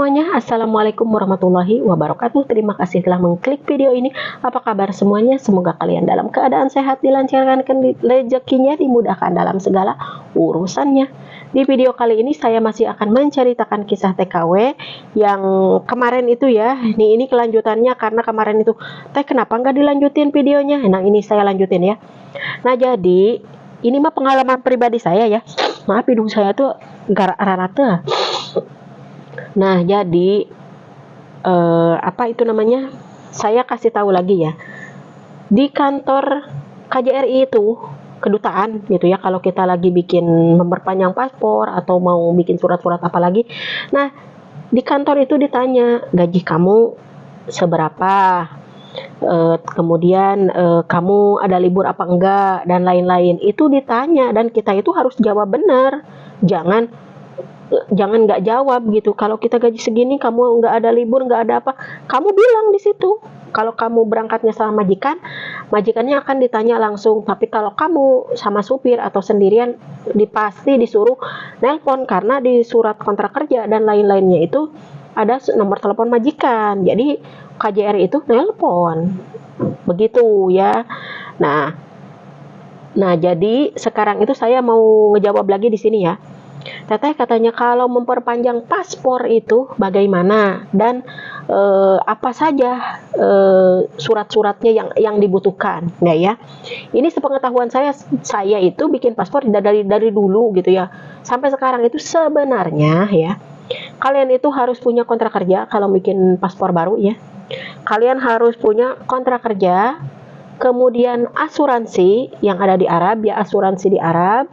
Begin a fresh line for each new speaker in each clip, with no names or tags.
semuanya, Assalamualaikum warahmatullahi wabarakatuh. Terima kasih telah mengklik video ini. Apa kabar semuanya? Semoga kalian dalam keadaan sehat, dilancarkan rezekinya, dimudahkan dalam segala urusannya. Di video kali ini saya masih akan menceritakan kisah TKW yang kemarin itu ya. Ini kelanjutannya karena kemarin itu kenapa nggak dilanjutin videonya? Nah, ini saya lanjutin ya. Nah, jadi ini mah pengalaman pribadi saya ya. Maaf, hidung saya tuh gara-gara. Nah, jadi apa itu namanya? Saya kasih tahu lagi ya. Di kantor KJRI itu, kedutaan gitu ya, kalau kita lagi bikin memperpanjang paspor atau mau bikin surat-surat apa lagi. Nah, di kantor itu ditanya, gaji kamu seberapa? Kemudian kamu ada libur apa enggak dan lain-lain. Itu ditanya dan kita itu harus jawab benar. Jangan nggak jawab gitu. Kalau kita gaji segini, kamu nggak ada libur, nggak ada apa, kamu bilang di situ. Kalau kamu berangkatnya sama majikan, majikannya akan ditanya langsung. Tapi kalau kamu sama supir atau sendirian, pasti disuruh nelpon karena di surat kontrak kerja dan lain-lainnya itu ada nomor telepon majikan. Jadi KJRI itu nelpon, begitu ya. Nah, jadi sekarang itu saya mau ngejawab lagi di sini ya. Teteh katanya kalau memperpanjang paspor itu bagaimana dan apa saja surat-suratnya yang dibutuhkan, nggak ya? Ini sepengetahuan saya itu bikin paspor dari dulu gitu ya, sampai sekarang itu sebenarnya ya, kalian itu harus punya kontrak kerja kalau bikin paspor baru ya. Kalian harus punya kontrak kerja, kemudian asuransi yang ada di Arab ya, asuransi di Arab.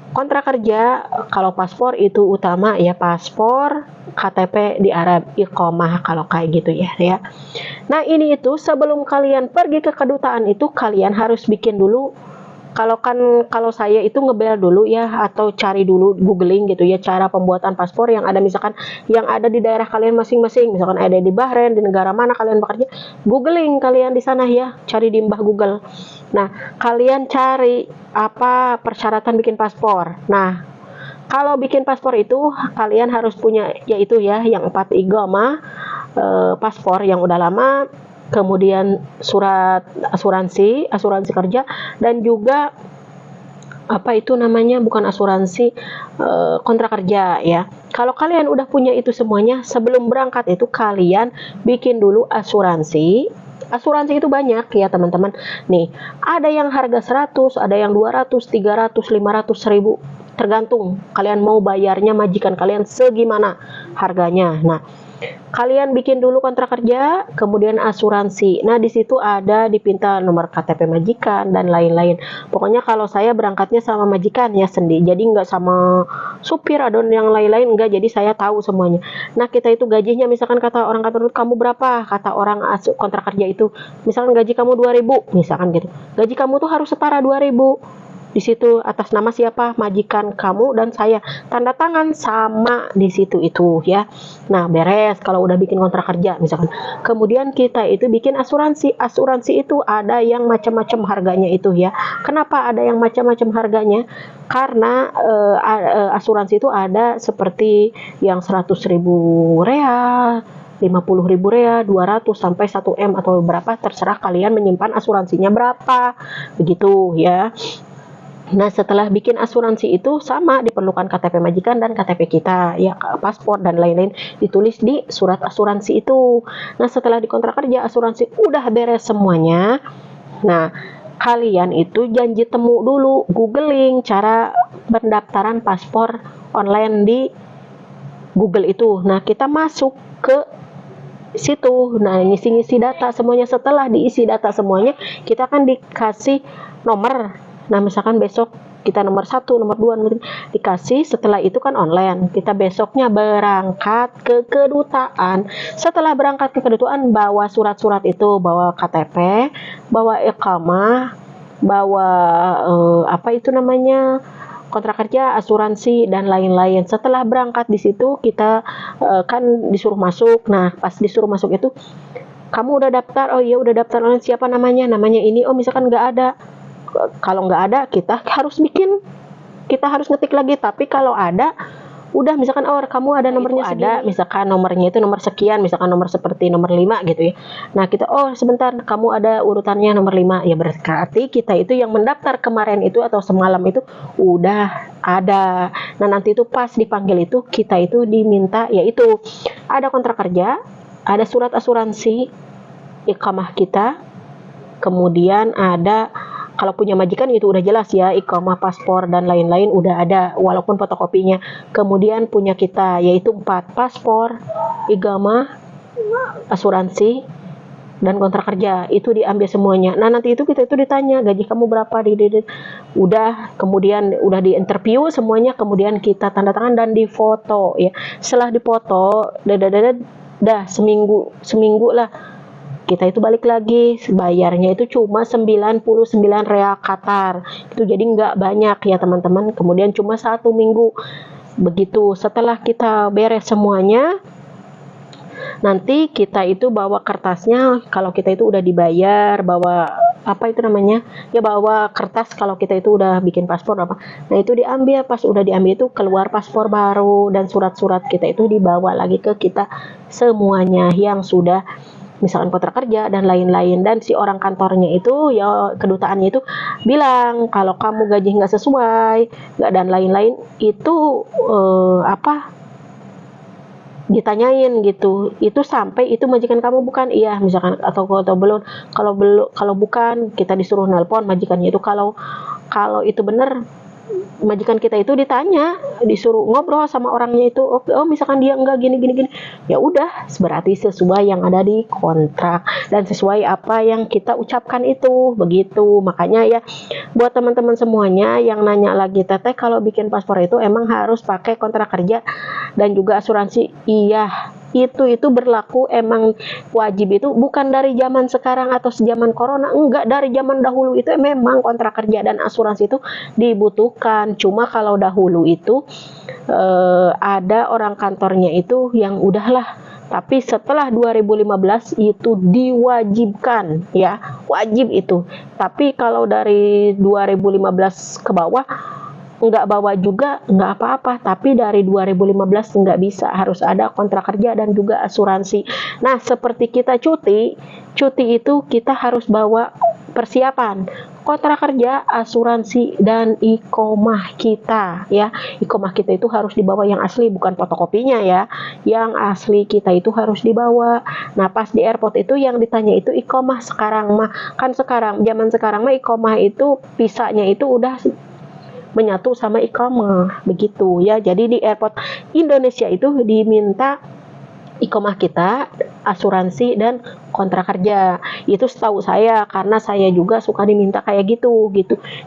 Kontrak kerja, kalau paspor itu utama ya, paspor, KTP di Arab, iqomah kalau kayak gitu ya. Nah, ini itu sebelum kalian pergi ke kedutaan itu kalian harus bikin dulu. Kalau saya itu ngebel dulu ya, atau cari dulu, googling gitu ya, cara pembuatan paspor yang ada, misalkan yang ada di daerah kalian masing-masing, misalkan ada di Bahrain, di negara mana kalian bekerja, googling kalian di sana ya, cari di mbah Google. Nah, kalian cari apa persyaratan bikin paspor. Nah, kalau bikin paspor itu kalian harus punya yaitu ya yang 4 iqamah, paspor yang udah lama, kemudian surat asuransi kerja, dan juga apa itu namanya, bukan asuransi, kontrak kerja ya. Kalau kalian udah punya itu semuanya, sebelum berangkat itu kalian bikin dulu asuransi. Asuransi itu banyak ya teman-teman. Nih, ada yang harga 100, ada yang 200, 300, 500, 1000, tergantung kalian mau bayarnya majikan kalian segimana harganya. Nah, kalian bikin dulu kontrak kerja, kemudian asuransi. Nah, di situ ada dipinta nomor KTP majikan dan lain-lain. Pokoknya kalau saya berangkatnya sama majikan ya sendiri, jadi nggak sama supir atau yang lain-lain, nggak. Jadi saya tahu semuanya. Nah, kita itu gajinya, misalkan kata orang kantor, kamu berapa? Kata orang kontrak kerja itu, misalkan gaji kamu 2000, misalkan gitu. Gaji kamu tuh harus setara 2000. Di situ atas nama siapa? Majikan kamu dan saya. Tanda tangan sama di situ itu ya. Nah, beres kalau udah bikin kontrak kerja misalkan. Kemudian kita itu bikin asuransi. Asuransi itu ada yang macam-macam harganya itu ya. Kenapa ada yang macam-macam harganya? Karena asuransi itu ada seperti yang 100.000 real, 50.000 real, 200 sampai 1 M atau berapa, terserah kalian menyimpan asuransinya berapa. Begitu ya. Nah, setelah bikin asuransi itu sama diperlukan KTP majikan dan KTP kita ya, paspor dan lain-lain, ditulis di surat asuransi itu. Nah, setelah dikontrak kerja asuransi udah beres semuanya. Nah, kalian itu janji temu dulu, googling cara pendaftaran paspor online di Google itu. Nah, kita masuk ke situ. Nah, ngisi-ngisi data semuanya. Setelah diisi data semuanya, kita akan dikasih nomor. Nah, misalkan besok kita nomor 1, nomor 2, nomor 3, dikasih. Setelah itu kan online, kita besoknya berangkat ke kedutaan. Setelah berangkat ke kedutaan, bawa surat-surat itu, bawa KTP, bawa iqamah, bawa apa itu namanya, kontrak kerja, asuransi dan lain-lain. Setelah berangkat di situ kita kan disuruh masuk. Nah, pas disuruh masuk itu, kamu udah daftar? Oh iya udah daftar. Siapa namanya? Namanya ini. Oh, misalkan nggak ada. Kalau nggak ada, kita harus ngetik lagi. Tapi kalau ada, udah misalkan oh kamu ada nomornya ada, misalkan nomornya itu nomor sekian, misalkan nomor seperti nomor 5 gitu ya. Nah kita oh sebentar kamu ada urutannya nomor 5 ya, berarti kita itu yang mendaftar kemarin itu atau semalam itu udah ada. Nah nanti itu pas dipanggil itu kita itu diminta yaitu ada kontrak kerja, ada surat asuransi iqamah kita, kemudian ada kalau punya majikan itu udah jelas ya, iqamah, paspor dan lain-lain udah ada walaupun fotokopinya. Kemudian punya kita yaitu 4 paspor, iqamah, asuransi dan kontrak kerja itu diambil semuanya. Nah nanti itu kita itu ditanya gaji kamu berapa, udah, kemudian udah di interview semuanya, kemudian kita tanda tangan dan difoto ya. Setelah difoto dah seminggu lah kita itu balik lagi, bayarnya itu cuma 99 real Qatar itu, jadi nggak banyak ya teman-teman. Kemudian cuma 1 minggu begitu. Setelah kita beres semuanya, nanti kita itu bawa kertasnya kalau kita itu udah dibayar, bawa apa itu namanya ya, bawa kertas kalau kita itu udah bikin paspor apa. Nah itu diambil, pas udah diambil itu keluar paspor baru dan surat-surat kita itu dibawa lagi ke kita semuanya yang sudah misalkan kontrak kerja dan lain-lain. Dan si orang kantornya itu ya, kedutaannya itu bilang kalau kamu gaji nggak sesuai nggak dan lain-lain itu ditanyain gitu, itu sampai itu majikan kamu bukan, iya misalkan atau belum, kalau bukan kita disuruh nelpon majikannya itu. Kalau itu benar, majikan kita itu ditanya, disuruh ngobrol sama orangnya itu. Oh misalkan dia enggak gini ya udah berarti sesuai yang ada di kontrak dan sesuai apa yang kita ucapkan itu begitu. Makanya ya buat teman-teman semuanya yang nanya lagi, teteh kalau bikin paspor itu emang harus pakai kontrak kerja dan juga asuransi? Iya, itu berlaku, emang wajib. Itu bukan dari zaman sekarang atau zaman corona, enggak, dari zaman dahulu itu memang kontrak kerja dan asuransi itu dibutuhkan. Cuma kalau dahulu itu ada orang kantornya itu yang udahlah, tapi setelah 2015 itu diwajibkan ya, wajib itu. Tapi kalau dari 2015 ke bawah nggak bawa juga nggak apa-apa, tapi dari 2015 nggak bisa, harus ada kontrak kerja dan juga asuransi. Nah seperti kita cuti itu kita harus bawa persiapan kontrak kerja, asuransi dan iqomah kita ya. Iqomah kita itu harus dibawa yang asli, bukan fotokopinya ya, yang asli kita itu harus dibawa. Nah pas di airport itu yang ditanya itu iqomah. Sekarang mah kan zaman sekarang mah iqomah itu visanya itu udah menyatu sama iqamah begitu ya. Jadi di airport Indonesia itu diminta iqamah kita, asuransi dan kontrak kerja. Itu setahu saya, karena saya juga suka diminta kayak gitu.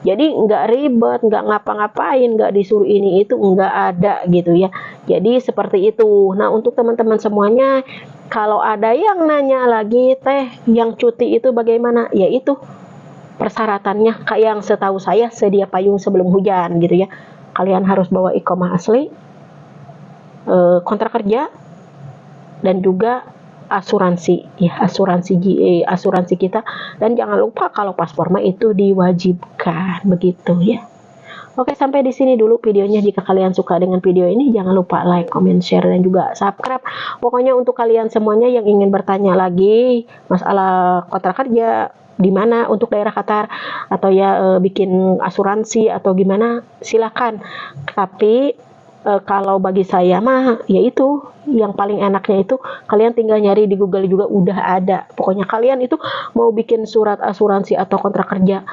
Jadi nggak ribet, nggak ngapa-ngapain, nggak disuruh ini itu, nggak ada gitu ya. Jadi seperti itu. Nah untuk teman-teman semuanya, kalau ada yang nanya lagi, teh yang cuti itu bagaimana? Ya itu persyaratannya kayak yang setahu saya, sedia payung sebelum hujan gitu ya. Kalian harus bawa iqamah asli, kontrak kerja dan juga asuransi ya, asuransi kita. Dan jangan lupa kalau paspor mah itu diwajibkan begitu ya. Oke, sampai di sini dulu videonya. Jika kalian suka dengan video ini, jangan lupa like, comment, share dan juga subscribe. Pokoknya untuk kalian semuanya yang ingin bertanya lagi masalah kontrak kerja di mana untuk daerah Qatar, atau ya bikin asuransi atau gimana, silakan. Tapi kalau bagi saya mah yaitu yang paling enaknya itu kalian tinggal nyari di Google juga udah ada. Pokoknya kalian itu mau bikin surat asuransi atau kontrak kerja,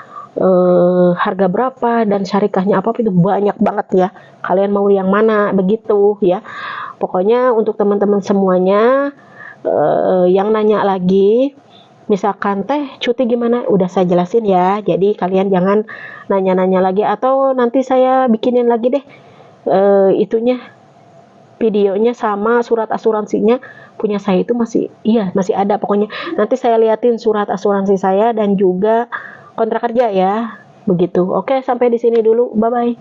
harga berapa dan syarikahnya apa itu banyak banget ya. Kalian mau yang mana begitu ya. Pokoknya untuk teman-teman semuanya yang nanya lagi, misalkan teh cuti gimana, udah saya jelasin ya. Jadi kalian jangan nanya-nanya lagi, atau nanti saya bikinin lagi deh itunya, videonya sama surat asuransinya. Punya saya itu masih ada. Pokoknya nanti saya liatin surat asuransi saya dan juga kontrak kerja ya begitu. Oke, sampai di sini dulu, bye bye.